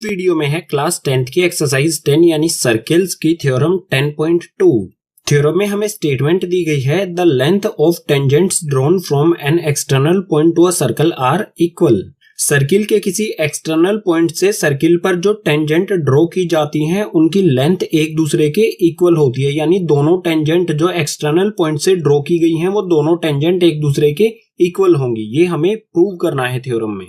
Video में है class 10th की एक्सरसाइज 10 यानी सर्किल्स की थ्योरम 10.2। थ्योरम में हमें स्टेटमेंट दी गई है the length of tangents drawn from an external point to a circle are equal. Circle के किसी एक्सटर्नल पॉइंट से सर्किल पर जो टेंजेंट ड्रॉ की जाती हैं उनकी लेंथ एक दूसरे के इक्वल होती है, यानी दोनों टेंजेंट जो एक्सटर्नल पॉइंट से ड्रॉ की गई हैं वो दोनों टेंजेंट एक दूसरे के इक्वल होंगी। ये हमें प्रूव करना है थ्योरम में।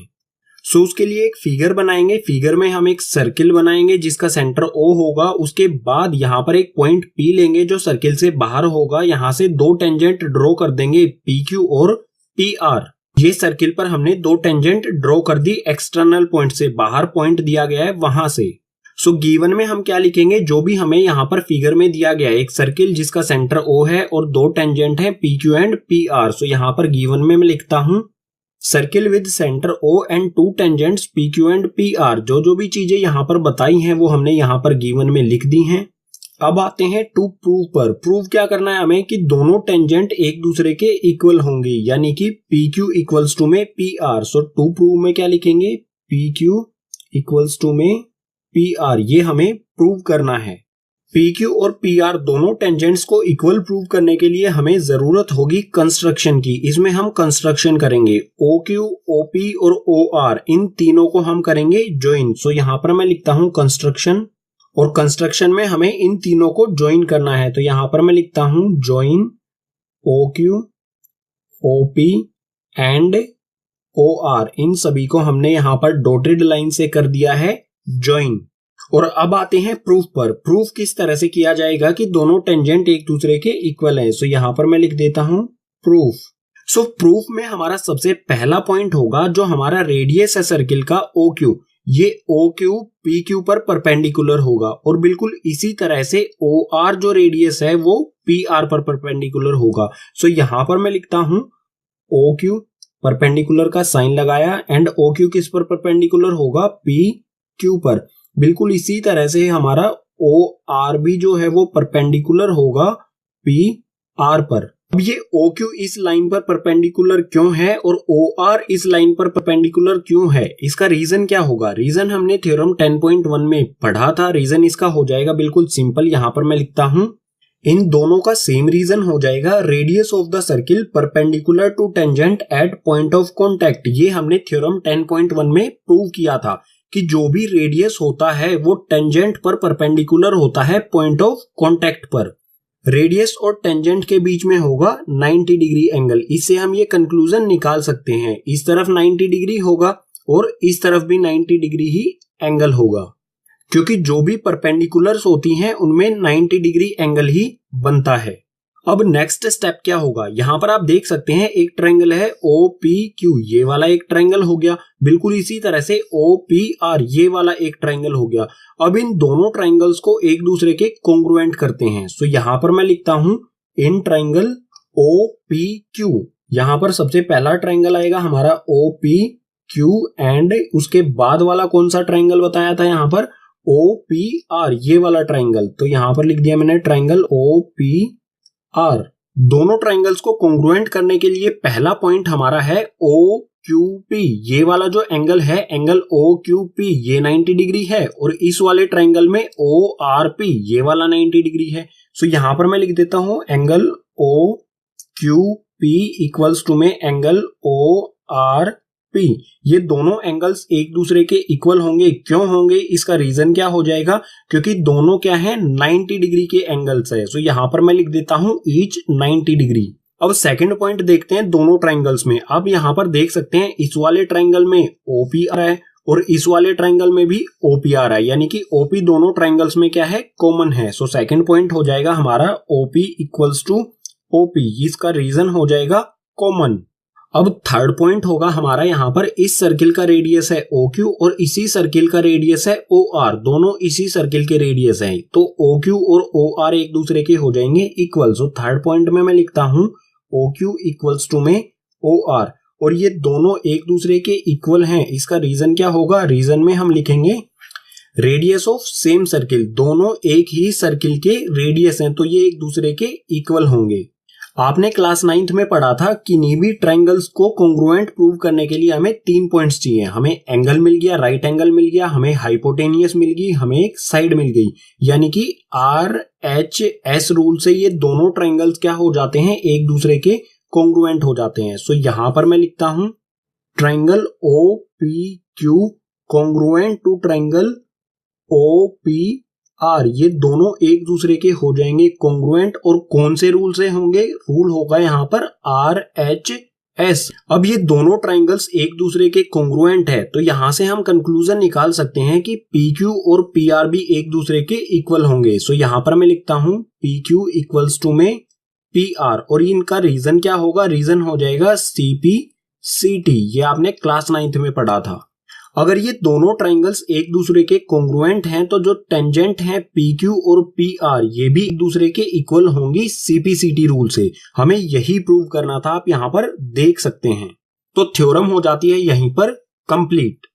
सो उसके लिए एक फिगर बनाएंगे। फिगर में हम एक सर्किल बनाएंगे जिसका सेंटर O होगा। उसके बाद यहाँ पर एक पॉइंट P लेंगे जो सर्किल से बाहर होगा। यहाँ से दो टेंजेंट ड्रॉ कर देंगे PQ और PR। ये सर्किल पर हमने दो टेंजेंट ड्रॉ कर दी एक्सटर्नल पॉइंट से, बाहर पॉइंट दिया गया है वहां से। सो गिवन में हम क्या लिखेंगे, जो भी हमें यहाँ पर फिगर में दिया गया है, एक सर्किल जिसका सेंटर O है और दो टेंजेंट है PQ एंड PR। सो यहाँ पर गिवन में मैं लिखता हूं circle with centre O and to tangents PQ and PR। जो भी चीजें यहाँ पर बताई हैं वो हमने यहाँ पर गिवन में लिख दी हैं। अब आते हैं टू प्रूव पर। प्रूव क्या करना है हमें कि दोनों टेंजेंट एक दूसरे के इक्वल होंगे, यानी कि PQ इक्वल्स टू में PR। सो टू प्रूव में क्या लिखेंगे, PQ इक्वल्स टू में PR। ये हमें प्रूव करना है। PQ और PR दोनों टेंजेंट्स को इक्वल प्रूव करने के लिए हमें जरूरत होगी कंस्ट्रक्शन की। इसमें हम कंस्ट्रक्शन करेंगे OQ, OP और OR, इन तीनों को हम करेंगे ज्वाइन। सो यहाँ पर मैं लिखता हूं कंस्ट्रक्शन, और कंस्ट्रक्शन में हमें इन तीनों को ज्वाइन करना है। तो यहाँ पर मैं लिखता हूं join OQ, OP and OR। इन सभी को हमने यहाँ पर डॉटेड लाइन से कर दिया है ज्वाइन। और अब आते हैं प्रूफ पर। प्रूफ किस तरह से किया जाएगा कि दोनों टेंजेंट एक दूसरे के इक्वल हैं। सो यहाँ पर मैं लिख देता हूं प्रूफ। सो प्रूफ में हमारा सबसे पहला पॉइंट होगा जो हमारा रेडियस है सर्किल का OQ। ये OQ PQ पर परपेंडिकुलर होगा, और बिल्कुल इसी तरह से OR जो रेडियस है वो PR पर परपेंडिकुलर होगा। सो यहाँ पर मैं लिखता हूं OQ, परपेंडिकुलर का साइन लगाया, एंड OQ किस पर परपेंडिकुलर होगा, PQ पर। बिल्कुल इसी तरह से हमारा OR भी जो है वो परपेंडिकुलर होगा PR पर। अब ये OQ इस लाइन पर परपेंडिकुलर क्यों है और OR इस लाइन पर परपेंडिकुलर क्यों है, इसका रीजन क्या होगा। रीजन हमने थ्योरम 10.1 में पढ़ा था। रीजन इसका हो जाएगा बिल्कुल सिंपल। यहाँ पर मैं लिखता हूं इन दोनों का सेम रीजन हो जाएगा, radius of the circle perpendicular to tangent at point of contact. ये हमने थ्योरम 10.1 में प्रूव किया था कि जो भी रेडियस होता है वो टेंजेंट पर परपेंडिकुलर होता है पॉइंट ऑफ कांटेक्ट पर। रेडियस और टेंजेंट के बीच में होगा 90 डिग्री एंगल। इससे हम ये कंक्लूजन निकाल सकते हैं, इस तरफ 90 डिग्री होगा और इस तरफ भी 90 डिग्री ही एंगल होगा, क्योंकि जो भी परपेंडिकुलर्स होती हैं उनमें 90 डिग्री एंगल ही बनता है। अब नेक्स्ट स्टेप क्या होगा, यहां पर आप देख सकते हैं एक ट्रायंगल है OPQ, ये वाला एक ट्रायंगल हो गया। बिल्कुल इसी तरह से OPR, ये वाला एक ट्रायंगल हो गया। अब इन दोनों ट्रायंगल्स को एक दूसरे के कॉन्ग्रुएंट करते हैं। सो यहां पर मैं लिखता हूं इन ट्रायंगल OPQ। यहां पर सबसे पहला ट्रायंगल आएगा हमारा OPQ, एंड उसके बाद वाला कौन सा ट्रायंगल बताया था यहाँ पर, OPR, ये वाला ट्रायंगल। तो यहां पर लिख दिया मैंने ट्रायंगल OPR। दोनों ट्रायंगल्स को कॉन्ग्रुएंट करने के लिए पहला पॉइंट हमारा है OQP। ये वाला जो एंगल है, एंगल OQP, ये 90 डिग्री है, और इस वाले ट्रायंगल में ORP, ये वाला 90 डिग्री है। सो यहां पर मैं लिख देता हूं एंगल OQP इक्वल्स टू में एंगल ORP। ये दोनों एंगल्स एक दूसरे के इक्वल होंगे। क्यों होंगे, इसका रीजन क्या हो जाएगा, क्योंकि दोनों क्या है 90 डिग्री के एंगल्स है। सो यहां पर मैं लिख देता हूं ईच 90 डिग्री। अब सेकंड पॉइंट देखते हैं दोनों ट्रायंगल्स में। अब यहां पर देख सकते हैं इस वाले ट्रायंगल में OPR है और इस वाले ट्रायंगल में भी OPR है, यानी कि OP दोनों ट्रायंगल्स में क्या है, कॉमन है। सो सेकंड पॉइंट हो जाएगा हमारा OP इक्वल्स टू OP। इसका रीजन हो जाएगा कॉमन। अब थर्ड पॉइंट होगा हमारा यहाँ पर इस सर्किल का रेडियस है OQ और इसी सर्किल का रेडियस है OR। दोनों इसी सर्किल के रेडियस हैं, तो OQ और OR एक दूसरे के हो जाएंगे इक्वल। सो थर्ड पॉइंट में मैं लिखता हूं OQ इक्वल्स टू में OR, और ये दोनों एक दूसरे के इक्वल हैं। इसका रीजन क्या होगा, रीजन में हम लिखेंगे रेडियस ऑफ सेम सर्किल। दोनों एक ही सर्किल के रेडियस हैं, तो ये एक दूसरे के इक्वल होंगे। आपने क्लास 9th में पढ़ा था किन्हीं भी ट्रायंगल्स को कॉन्ग्रुएंट प्रूव करने के लिए हमें 3 पॉइंट्स चाहिए। हमें एंगल मिल गया, राइट एंगल मिल गया, हमें हाइपोटेनियस मिल गई, हमें एक साइड मिल गई, यानी कि RHS रूल से ये दोनों ट्रायंगल्स क्या हो जाते हैं, एक दूसरे के कॉन्ग्रुएंट हो जाते हैं। सो यहां पर मैं लिखता हूं triangle OPQ congruent to triangle OPR, ये दोनों एक दूसरे के हो जाएंगे कॉन्ग्रुएंट। और कौन से रूल से होंगे, रूल होगा यहाँ पर RHS। अब ये दोनों ट्रायंगल्स एक दूसरे के कॉन्ग्रुएंट है, तो यहां से हम कंक्लूजन निकाल सकते हैं कि PQ और PR भी एक दूसरे के इक्वल होंगे। सो यहां पर मैं लिखता हूं PQ इक्वल्स टू में PR, और इनका रीजन क्या होगा, रीजन हो जाएगा CP/CT। ये आपने क्लास 9th में पढ़ा था। अगर ये दोनों ट्रायंगल्स एक दूसरे के कॉन्ग्रुएंट हैं तो जो टेंजेंट हैं PQ और PR ये भी एक दूसरे के इक्वल होंगी CP/CT रूल से। हमें यही प्रूव करना था, आप यहां पर देख सकते हैं। तो थ्योरम हो जाती है यहीं पर कंप्लीट।